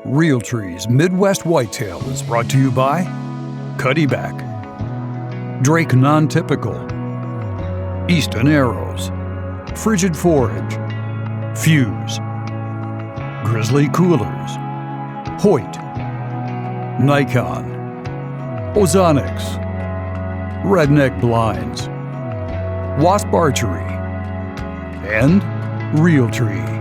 Realtree's Midwest Whitetail is brought to you by Cuddyback, Drake Non-Typical, Easton Arrows, Frigid Forage, Fuse, Grizzly Coolers, Hoyt, Nikon, Ozonics, Redneck Blinds, Wasp Archery, and Realtree.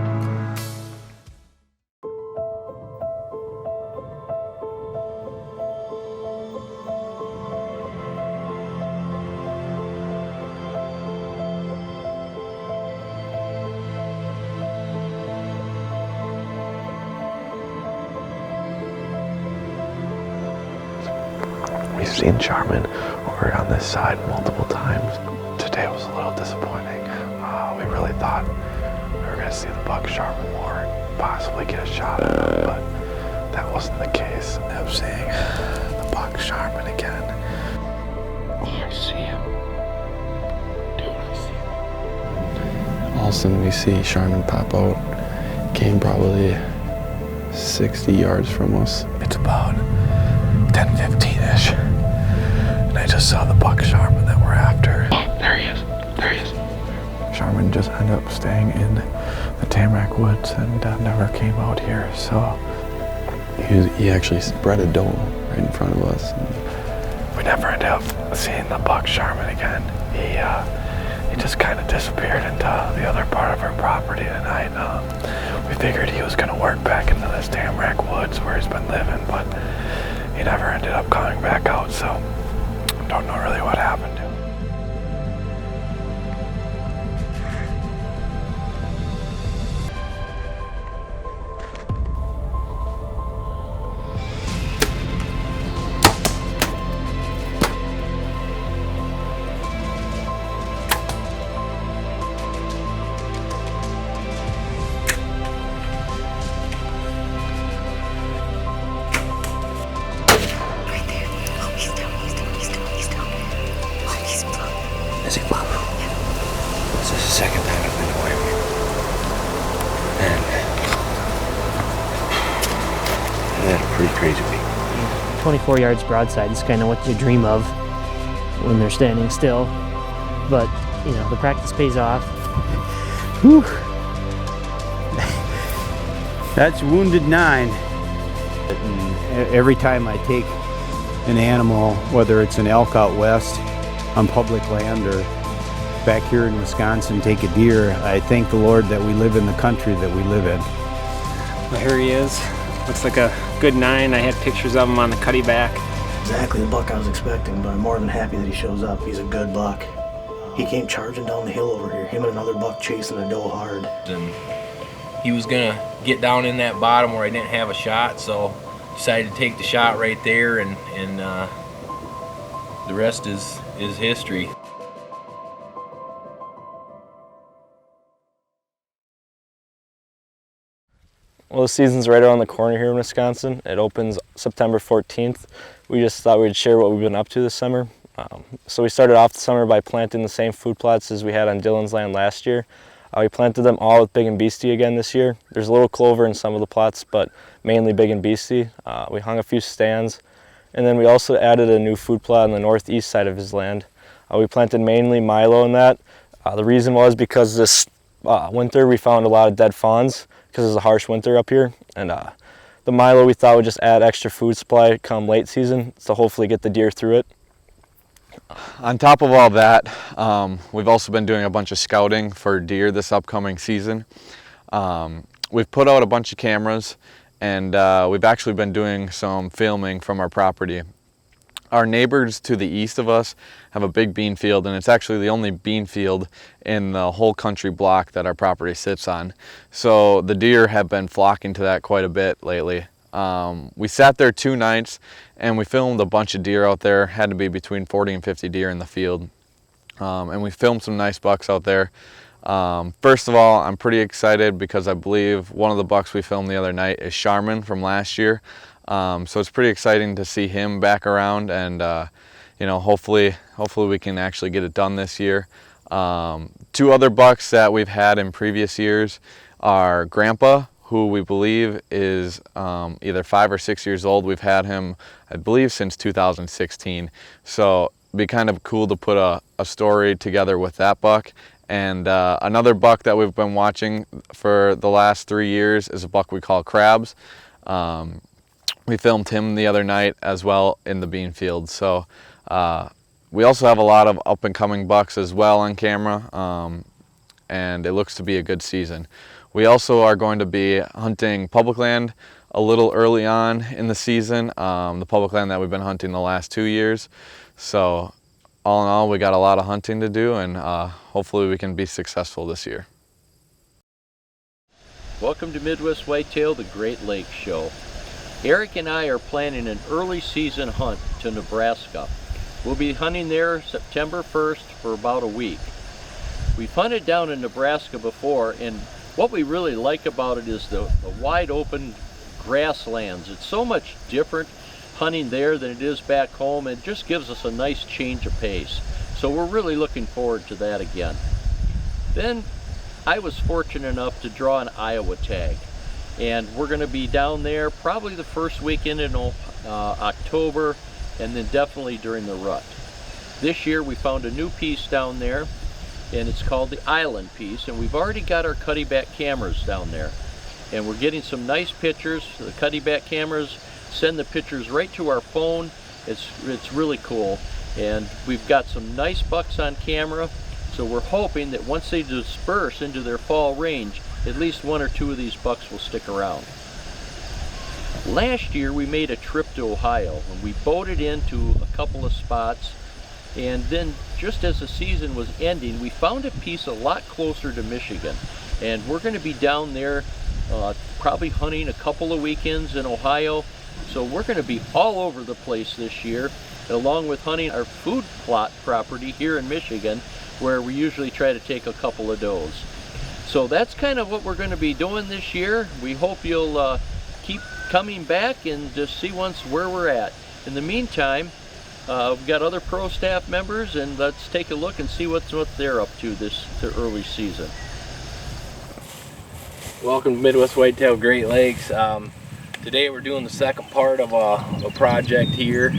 We've seen Charmin over on this side multiple times. Today was a little disappointing. We really thought we were going to see the buck Charmin more and possibly get a shot at him, but that wasn't the case. I'm seeing the buck Charmin again. Oh, I see him. Dude, I see him. All of a sudden we see Charmin pop out. Came probably 60 yards from us. It's about 10-15-ish. And I just saw the buck Charmin that we're after. Oh, there he is. There he is. Charmin just ended up staying in the Tamarack Woods and never came out here, so. He actually spread a dome right in front of us. We never ended up seeing the buck Charmin again. He just kind of disappeared into the other part of our property tonight. We figured he was going to work back into this Tamarack Woods where he's been living, but he never ended up coming back out, so don't know really what happened to him. Is he moving? This is the second time I've been away from him. And I had a pretty crazy week. 24 yards broadside is kind of what you dream of when they're standing still. But, you know, the practice pays off. Whew. That's wounded 9. And every time I take an animal, whether it's an elk out west on public land or back here in Wisconsin, take a deer, I thank the Lord that we live in the country that we live in. Well, here he is. Looks like a good 9. I had pictures of him on the Cuddyback. Exactly the buck I was expecting, but I'm more than happy that he shows up. He's a good buck. He came charging down the hill over here, him and another buck chasing a doe hard. And he was gonna get down in that bottom where I didn't have a shot, so decided to take the shot right there, and the rest is history. Well, the season's right around the corner here in Wisconsin. It opens September 14th. We just thought we'd share what we've been up to this summer. So we started off the summer by planting the same food plots as we had on Dylan's land last year. We planted them all with Big and Beastie again this year. There's a little clover in some of the plots, but mainly Big and Beastie. We hung a few stands, and then we also added a new food plot on the northeast side of his land. We planted mainly Milo in that. The reason was because this winter we found a lot of dead fawns because it's a harsh winter up here, and the Milo we thought would just add extra food supply come late season to hopefully get the deer through it. On top of all that, we've also been doing a bunch of scouting for deer this upcoming season. We've put out a bunch of cameras, and we've actually been doing some filming from our property. Our neighbors to the east of us have a big bean field, and it's actually the only bean field in the whole country block that our property sits on. So the deer have been flocking to that quite a bit lately. We sat there 2 nights and we filmed a bunch of deer out there. Had to be between 40 and 50 deer in the field. And we filmed some nice bucks out there. First of all, I'm pretty excited because I believe one of the bucks we filmed the other night is Charmin from last year. So it's pretty exciting to see him back around, and you know, hopefully we can actually get it done this year. 2 other bucks that we've had in previous years are Grandpa, who we believe is either 5 or 6 years old. We've had him, I believe, since 2016. So it'd be kind of cool to put a story together with that buck. And another buck that we've been watching for the last 3 years is a buck we call Crabs. We filmed him the other night as well in the bean field. So we also have a lot of up and coming bucks as well on camera, and it looks to be a good season. We also are going to be hunting public land a little early on in the season, the public land that we've been hunting the last 2 years. So all in all, we got a lot of hunting to do, and hopefully we can be successful this year. Welcome to Midwest Whitetail, the Great Lakes Show. Eric and I are planning an early season hunt to Nebraska. We'll be hunting there September 1st for about a week. We've hunted down in Nebraska before, and what we really like about it is the wide open grasslands. It's so much different hunting there than it is back home. It just gives us a nice change of pace. So we're really looking forward to that again. Then I was fortunate enough to draw an Iowa tag, and we're going to be down there probably the first weekend in October, and then definitely during the rut. This year we found a new piece down there, and it's called the Island piece, and we've already got our cutty-back cameras down there, and we're getting some nice pictures. The cutty-back cameras send the pictures right to our phone. It's really cool, and we've got some nice bucks on camera, so we're hoping that once they disperse into their fall range, at least 1 or 2 of these bucks will stick around. Last year we made a trip to Ohio, and we boated into a couple of spots, and then just as the season was ending, we found a piece a lot closer to Michigan, and we're going to be down there probably hunting a couple of weekends in Ohio. So we're going to be all over the place this year, along with hunting our food plot property here in Michigan, where we usually try to take a couple of does. So that's kind of what we're going to be doing this year. We hope you'll keep coming back and just see once where we're at. In the meantime, we've got other pro staff members, and let's take a look and see what they're up to this early season. Welcome to Midwest Whitetail Great Lakes. Today we're doing the second part of a project here.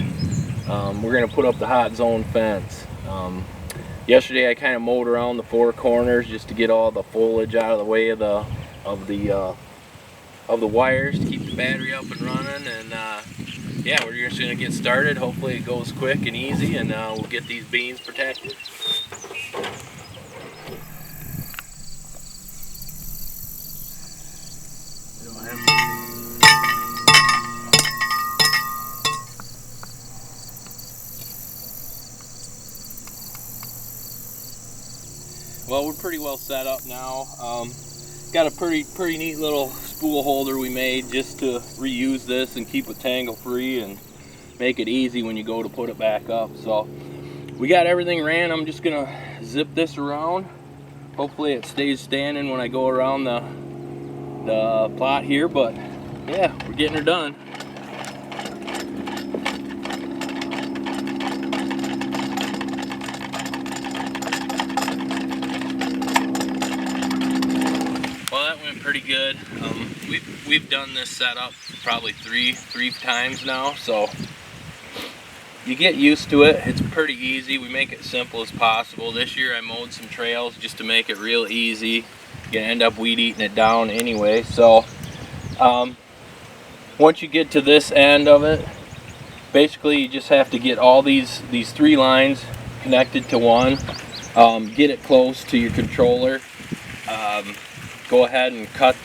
We're going to put up the hot zone fence. Yesterday I kind of mowed around the 4 corners just to get all the foliage out of the way of the wires to keep the battery up and running, and yeah, we're just going to get started. Hopefully it goes quick and easy, and we'll get these beans protected. Well, we're pretty well set up now. Got a pretty neat little spool holder we made just to reuse this and keep it tangle free and make it easy when you go to put it back up. So we got everything ran. I'm just gonna zip this around. Hopefully it stays standing when I go around the plot here, but yeah, we're getting her done. Pretty good. We've done this setup probably three times now, so you get used to it. It's pretty easy. We make it simple as possible. This year I mowed some trails just to make it real easy. You're gonna end up weed eating it down anyway. So once you get to this end of it, basically you just have to get all these 3 lines connected to one. Get it close to your controller. Go ahead and cut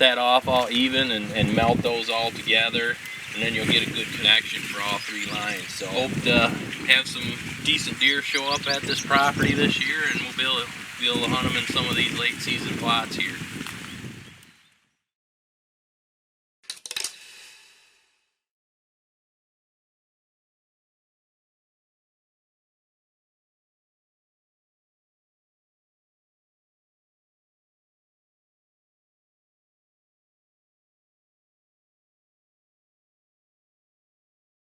that off all even and melt those all together, and then you'll get a good connection for all 3 lines. So hope to have some decent deer show up at this property this year, and we'll be able to hunt them in some of these late season plots here.